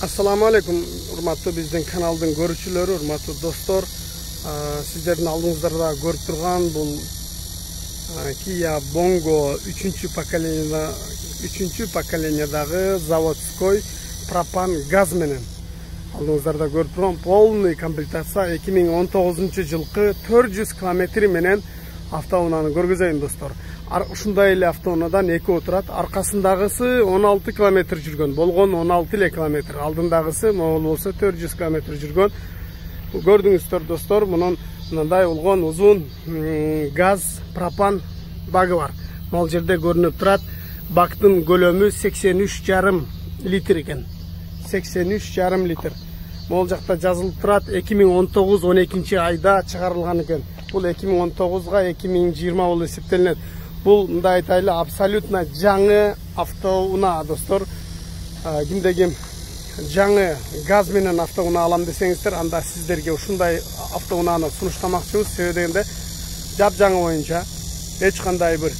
Assalamu alaikum, урматтуу биздин каналдын көрүүчүлөрү, урматтуу достор. Сиздердин алдыңыздарда көрүп турган бул Kia Bongo 3-чү поколениядагы заводской пропан газ менен алдыңыздарда көрүп турган полный комплектация 2019 жылкы 400 км менен автоунааны көргөзөйүн достор. Ушундай эле автоунаадан эки отурат. Аркасындагысы 16 км жүргөн, болгон 16 км. Алдындагысы могул болсо 400 км жүргөн. Көрдүңүздөр достор, мунун мындай болгон узун газ пропан багы бар. Могул жерде көрүнүп турат. Бактын көлөмү 83,5 литр экен. 83,5 литр. Могул жакта жазылып турат 2019-12 айда чыгарылган экен. Бул 2019-га 2020 болуп эсептелинет. Бул мындай айтайлы абсолютно жаңы автоунаа достор. Кимде ким жаңы газ менен автоунаа алам десеңиздер, анда сиздерге ушундай автоунааны сунуштамакчыбыз. Себеби дегенде жапжаңы боюнча эч кандай бир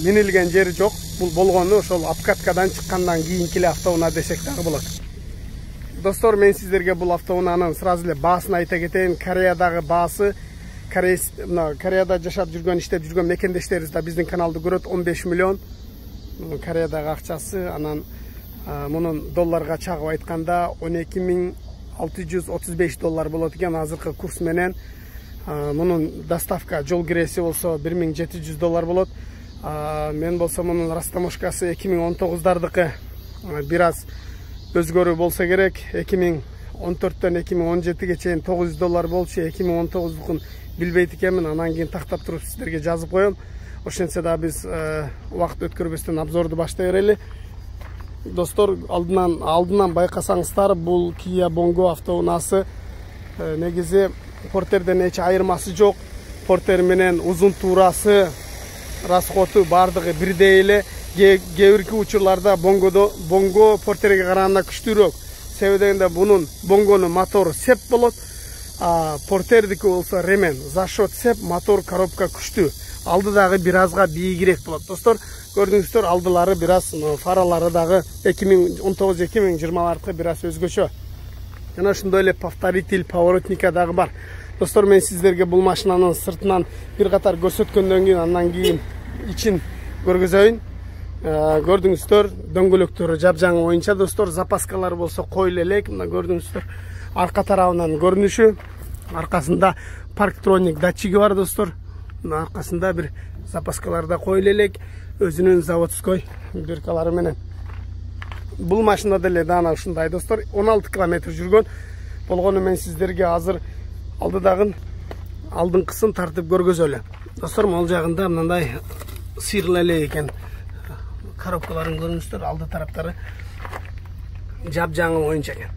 минилген жери жок. Бул болгону ошол обкаткадан чыккандан кийинки эле автоунаа десек дагы болот. Достор, мен сиздерге бул автоунаанын сразу эле баасын айта кетейин. Кореядагы баасы, Кореяда жашап жүргөн, иштеп жүргөн мекендештерибиз да биздин каналды көрөт. 15 миллион Кореядагы акчасы, анан мунун долларга чагып айтканда 12.635 доллар болот экен азыркы курс менен. Мунун доставка жол киреси болсо 1.700 доллар болот. Мен болсо мунун растаможкасы 2019-дардыкы бир аз өзгөрүү болсо керек. 2014-төн 2017-ге чейин 900 доллар болчу. 2019-дукун билбейт экенмин, анан кийин тактап туруп сиздерге жазып коем. Ошентсе да биз убакыт өткөрбөстөн обзорду баштай берели. Достор, алдынан байкасаңыздар, бул Kia Bongo автоунаасы негизи Porterден эч айырмасы жок. Porter менен узун туурасы, расходу бардыгы бирдей эле. Кээ бирки учурларда Bongo Porterге караганда күчтүүрөөк. Себеби дегенде бунун Bongo'нун мотору сеп болот. Porterдики болсо ремен, за счет сеп, мотор, коробка күчтүү. Алдыдагы бир азга бийигирээк болот. Достор, көрдүңүздөр, алдылары бир аз, фаралары дагы 2019-2020 бир аз өзгөчө. Жана ошондой эле повторитель поворотника дагы бар. Достор, мен сиздерге бул машинанын сыртынан бир катар көрсөткөндөн кийин андан кийин ичин көргөзөйүн. Көрдүңүздөр, дөңгөлөктөрү жапжаңы боюнча достор, запаскалар болсо коюлу элек. Мына көрдүңүздөр, арка тарабынан көрүнүшү, аркасында парктроник датчиги бар достор. Мына аркасында бир запаскаларда коюлу элек, өзүнүн заводской дыркалары менен. Бул машина деле дана ушундай достор, 16 км жүргөн. Болгону мен сиздерге азыр алдыңкысын тартып көргөзөлү. Достор, могул жагында мындай сыйрыл эле экен. Коробкаларын көрүңүздөр, алды тараптары жапжаңы боюнча экен.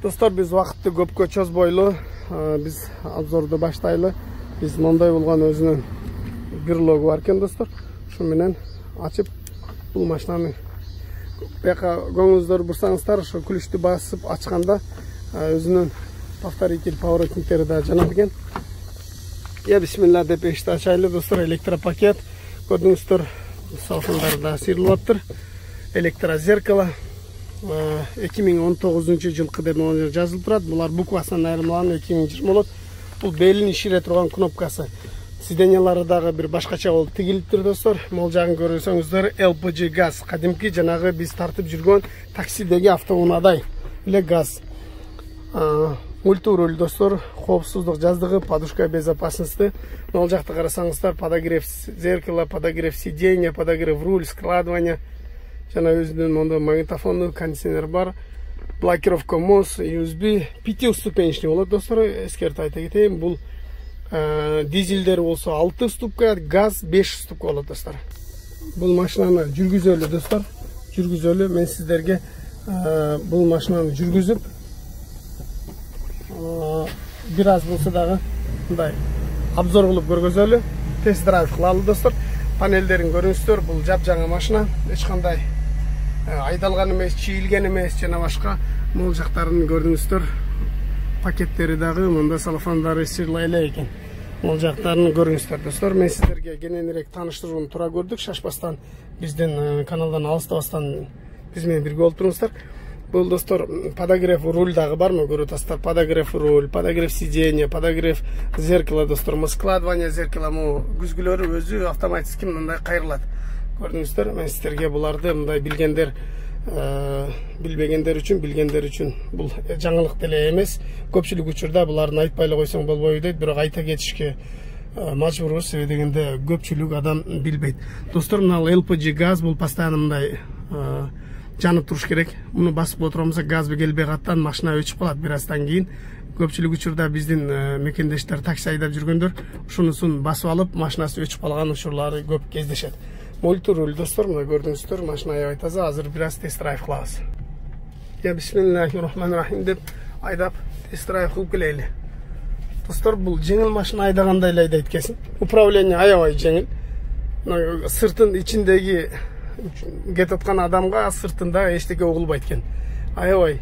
Достор, биз убакытты көпкө чозбойлу, биз обзорду баштайлы. Биз мондай болгон өзүнүн берлогу бар экен достор. Ушу менен ачып бул машинаны бияка көңүңүздөр бурсаңыздар, ошо күлүштү басып ачканда өзүнүн повторитель поворотниктери да жанат экен. Бисмилла деп эшикти ачайлы достор. Электропакет көрдүңүздөр, салфандары да сыйрылыптыр. Электрозеркало 2019 жылкы деп жазылып турат. Булар буквасынан айырмаланып 2020 болот. Бул белин ишире турган кнопкасы. Сиденьялары дагы бир башкача болуп тигилиптир достор. Могул жагын көрсөңүздөр, LPG газ, кадимки жанагы биз тартып жүргөн таксидеги автоунаадай эле газ. Мультируль достор, коопсуздук жаздыгы, подушка безопасности. Могул жакта карасаңыздар, подогрев зеркала, подогрев сиденья, подогрев руль, складывание. Жана өзүнүн мондо магнитофону, кондиционер бар. Блокировка МОС, USB, 5-ступенчный болот достор. Эскертип айта кетейин, бул дизелдер болсо 6 ступка, газ 5 ступка болот достор. Бул машинаны жүргүзөлү достор. Жүргүзөлү, мен сиздерге бул машинаны жүргүзүп бир аз болсо дагы мындай обзор кылып көргөзөлү. Тест драйв кылалы достор. Панелдерин көрүңүздөр, бул жапжаңы машина. Эч кандай айдалган эмес, чийилген эмес, жана башка. Могул жактарын көрдүңүздөр. Пакеттери дагы мында салфандары сыйрыла эле экен. Могул жактарын көрүңүздөр достор. Мен сиздерге кененирээк тааныштырууну туура көрдүк. Шашпастан биздин каналдан алыстабастан биз менен бирге болуп туруңуздар. Бул достор подогрев руль дагы бармы? Көрүп атасыздар. Подогрев руль, подогрев сиденья, подогрев зеркала достор. Складывание зеркала күзгүлөрү өзү автоматически мындай кайрылат. Көрдүңүздөр, мен сиздерге буларды мындай билгендер билбегендер үчүн бул жаңылык деле эмес. Көпчүлүк учурда буларын айтпай эле койсоң болбойбу дейт, бирок айта кетишке мажбурбуз, себеби дегенде көпчүлүк адам билбейт. Достор, мына LPG газ бул постоянно мындай жанып туруш керек. Муну басып отурамызда газбы келбей каттан машина өчүп калат бир аздан кийин. Көпчүлүк учурда биздин мекендештер такси айдап жүргөндөр ушунусун басып алып, машинасы өчүп калган учурлары көп кездешет. Мультируль достор, мына көрдүңүздөр, машина аябай таза. Азыр бир аз тест драйв кылабыз. Бисмиллахир-рахманир-рахим деп айдап тест драйв кылып келели. Достор, бул жеңил машина айдагандай эле айдайт экенсиң. Управление аябай жеңил. Сыртын ичиндеги кетип аткан адамга сыртында эчтеке угулбайт экен. Аябай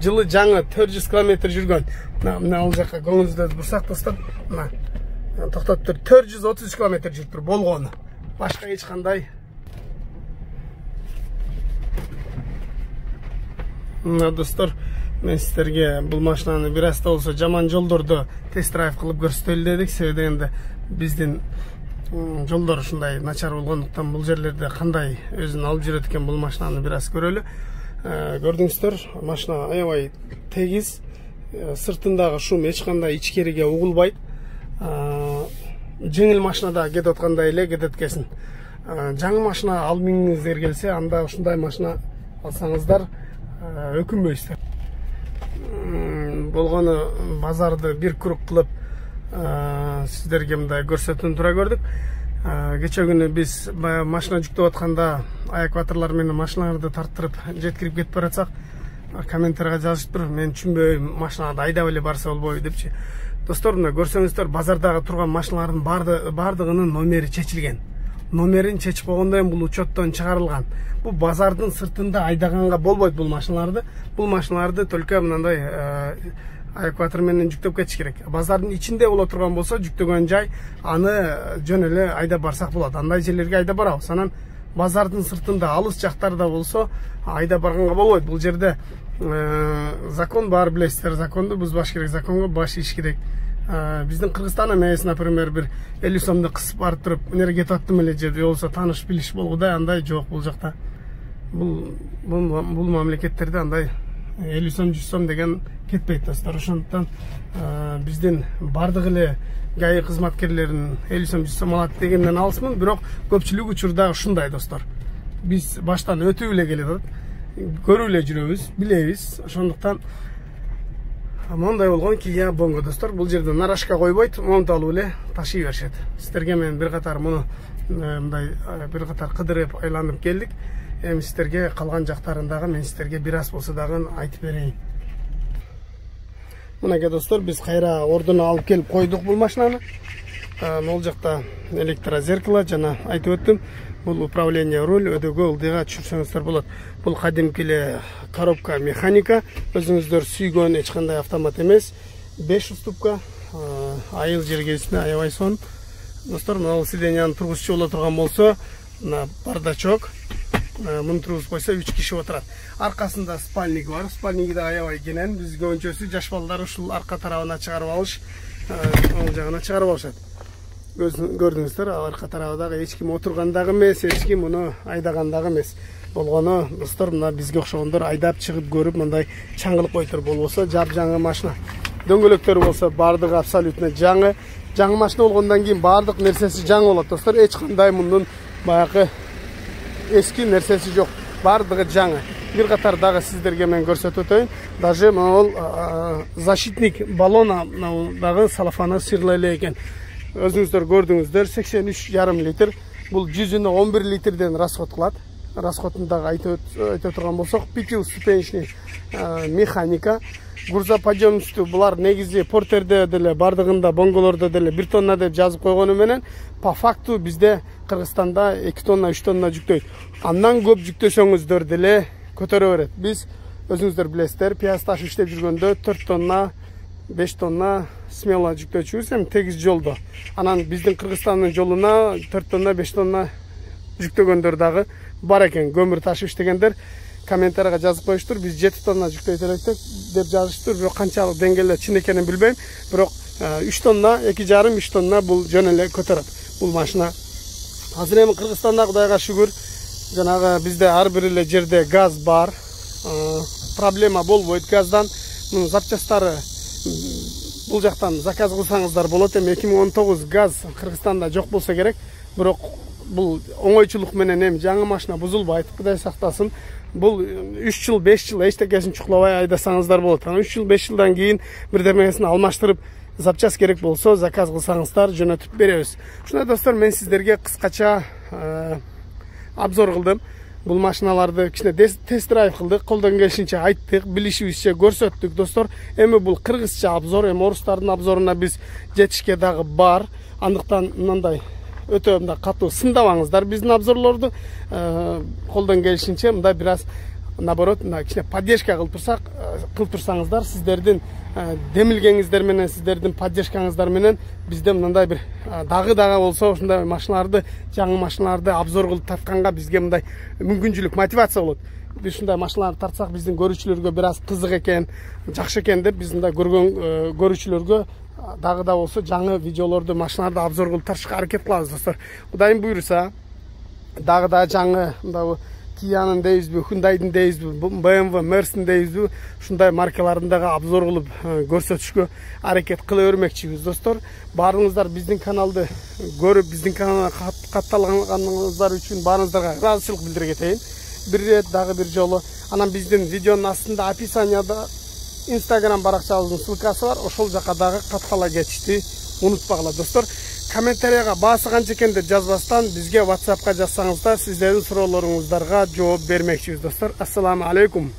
жылы жаңы 400 км жүргөн. Мына ал жака көңүлүңүздү бурсак достор, мына токтоп тур, 430 км жүрүптүр болгону. Башка эч кандай. Мына достор, мен сиздерге бул машинаны бир аз да болсо жаман жолдордо тест драйв кылып көрсөтөлү дедик. Себеби дегенде биздин жолдор ушундай начар болгондуктан бул жерлерде кандай өзүн алып жүрөт экен бул машинаны бир аз көрөлү. Көрдүңүздөр, машина аябай тегиз, сыртындагы шум эч кандай ичкериге угулбайт. Жеңил машинада кетип аткандай эле кетет экенсиң. Жаңы машина ал миниңиздер келсе, анда ушундай машина алсаңыздар өкүнбөйсүздөр. Болгону базарды бир круг кылып сиздерге мындай көрсөтүүнү туура көрдүк. Кече күнү биз машина жүктөп атканда экваторлор менен машиналарды тарттырып жеткирип кетип баратсак, комментарийга жазышыптыр, мен түшүнбөйм, машинада айдап эле барса болбойбу депчи. Достор, мына көрсөңүздөр, базардагы турган машиналардын бардыгынын номери чечилген. Номерин чечип койгондон бул учеттон чыгарылган. Бул базардын сыртында айдаганга болбойт бул машиналарды. Бул машиналарды только мындай экватор менен жүктөп кетиш керек. Базардын ичинде боло турган болсо, жүктөгөн жай, аны жөн эле айдап барсак болот. Андай жерлерге айдап барабыз. Анан базардын сыртында алыс жактарда болсо айдап барганга болбойт. Бул жерде закон бар, билесиздер, законду бузбаш керек, законго баш ийиш керек. Биздин Кыргызстанда эмес, например, бир 50 сомду кысып барып туруп, эмне кетип аттым эле же болсо тааныш билиш болгудай, андай жок бул жакта. Бул мамлекеттерде андай 50 сом, 100 сом деген кетпейт достор. Ошондуктан биздин бардык эле ГАИ кызматкерлеринин 50 сом, 100 сом алат дегенден алысмын, бирок көпчүлүк учурда ушундай достор. Биз баштан өтүп эле келет, көрүп эле жүрөбүз, билебиз. Ошондуктан мондай болгон кийин бонго достор, бул жерде нарашка койбойт, монтуп алып эле ташый беришет. Сиздерге мен бир катар муну мындай бир катар кыдырып айланып келдик. Эми сиздерге калган жактарын дагы мен сиздерге бир аз болсо дагы айтып берейин. Мынакей достор, биз кайра ордуна алып келип койдук бул машинаны. Могул жакта электрозеркало, жана айтып өттүм, бул управление руль, өдөгө ылдыйга түшүрсөңүздөр болот. Бул кадимки эле коробка механика, өзүңүздөр сүйгөн эч кандай автомат эмес. 5 уступка, айыл жергесине аябай сонун. Достор, мына сиденьяны тургузчу боло турган болсо, мына бардачок, муну тургузуп койсо 3 киши отурат. Аркасында спальник бар. Спальниги да аябай кенен. Биз көбүнчөсү жаш балдар ушул арка тарабына чыгарып алыш, оң жагына чыгарып алышат. Көрдүңүздөр, арка тарабыдагы эч ким отурган дагы эмес, эч ким муну айдаган дагы эмес. Болгону достор, мына бизге окшогондор айдап чыгып көрүп мындай чаңгылып койтур болбосо, жап-жаңы машина. Дөңгөлөктөрү болсо бардыгы абсолютно жаңы. Жаңы машина болгондон кийин бардык нерсеси жаңы болот достор. Эч кандай мундун баягы эски нерсеси жок. Бардыгы жаңы. Бир катар дагы сиздерге мен көрсөтүп өтөйүн. Даже могул защитник балона дагы салафаны сырлы эле экен. Өзүңүздөр көрдүңүздөр, 83,5 литр. Бул 100-үнө 11 литрден расход кылат. Расходун дагы айтып турган болсок, 5-ступенчный механика. Грузоподъемностью булар негизи портерде деле, бардыгында бонголордо деле 1 тонна деп жазып койгону менен, по факту бизде Кыргызстанда 2 тонна, 3 тонна жүктөйт. Андан көп жүктөсөңүздөр деле көтөрө берет. Биз өзүңүздөр билесиздер, пияз таш иштеп жүргөндө 4 тонна, 5 тонна смело жүктөчүбүз, эми тегиз жолдо. Анан биздин Кыргызстандын жолуна 4 тонна, 5 тонна жүктөгөндөр дагы бар экен. Көмүр ташып иштегендер. комментарийге жазып коюштур. Биз 7 тонна жүктөйт элек деп жазыштыр. Бирок канчалык деңгээлде чын экенин билбейм. Бирок 3 тонна, 2,5-3 тонна бул жөн эле көтөрөт бул машина. Азыр эми Кыргызстанда Кудайга шүгүр, жанагы бизде ар бир эле жерде газ бар. Проблема болбойт газдан. Мунун запчастары бул жактан заказ кылсаңыздар болот. Эми 2019 газ Кыргызстанда жок болсо керек. Бирок бул оңойчулук менен эми жаңы машина бузулбайт, Кудай сактасын. Бул 3 жыл, 5 жыл эчтекесин чуклабай айдасаңыздар болот. 3 жыл, 5 жылдан кийин бирдемесин алмаштырып запчас керек болсо заказ кылсаңыздар жөнөтүп беребиз. Ушундай достор, мен сиздерге кыскача обзор кылдым. Бул машиналарды кичине тест-драйв кылдык, колдон келишинче айттык, билишибизче көрсөттүк достор. Эми бул кыргызча обзор, эми орустардын обзоруна биз жетишке дагы бар. Андыктан мындай өтө мындай катуу сындабаңыздар биздин обзорлорду. Колдон келишинче мындай бир аз наоборот кичине поддержка кылып турсаңыздар, сиздердин демилгеңиздер менен, сиздердин поддержкаңыздар менен бизде мындай бир дагы болсо ушундай машиналарды, жаңы машиналарды обзор кылып тартканга бизге мындай мүмкүнчүлүк, мотивация болот. Биз ушундай машиналарды тартсак биздин көрүүчүлөргө бир аз кызык экен, жакшы экен деп биз мындай көргөн көрүүчүлөргө дагы болсо жаңы видеолорду, машиналарды обзор кылып тартышка аракет кылабыз достор. Кудайым буйруса дагы жаңы мындай Kia'нын дейбизби, Hyundai'дин дейбизби, BMW, Mercedes дейбизби, ушундай маркалардын дагы обзор кылып көрсөтүшкө аракет кыла бермекчибиз достор. Баарыңыздар биздин каналды көрүп, биздин каналга катталганыңыздар үчүн баарыңыздарга ыраазычылык билдире кетейин. Бир рет дагы бир жолу. Анан биздин видеонун астында описанияда Instagram баракчабыздын ссылкасы бар. Ошол жака дагы каттала кетишти унутпагыла достор. Комментарийга баасы канча экен деп жазбастан бизге WhatsApp'ка жазсаңыздар, сиздердин суроолоруңуздарга жооп бермекчибиз достор. Ассаламу алейкум.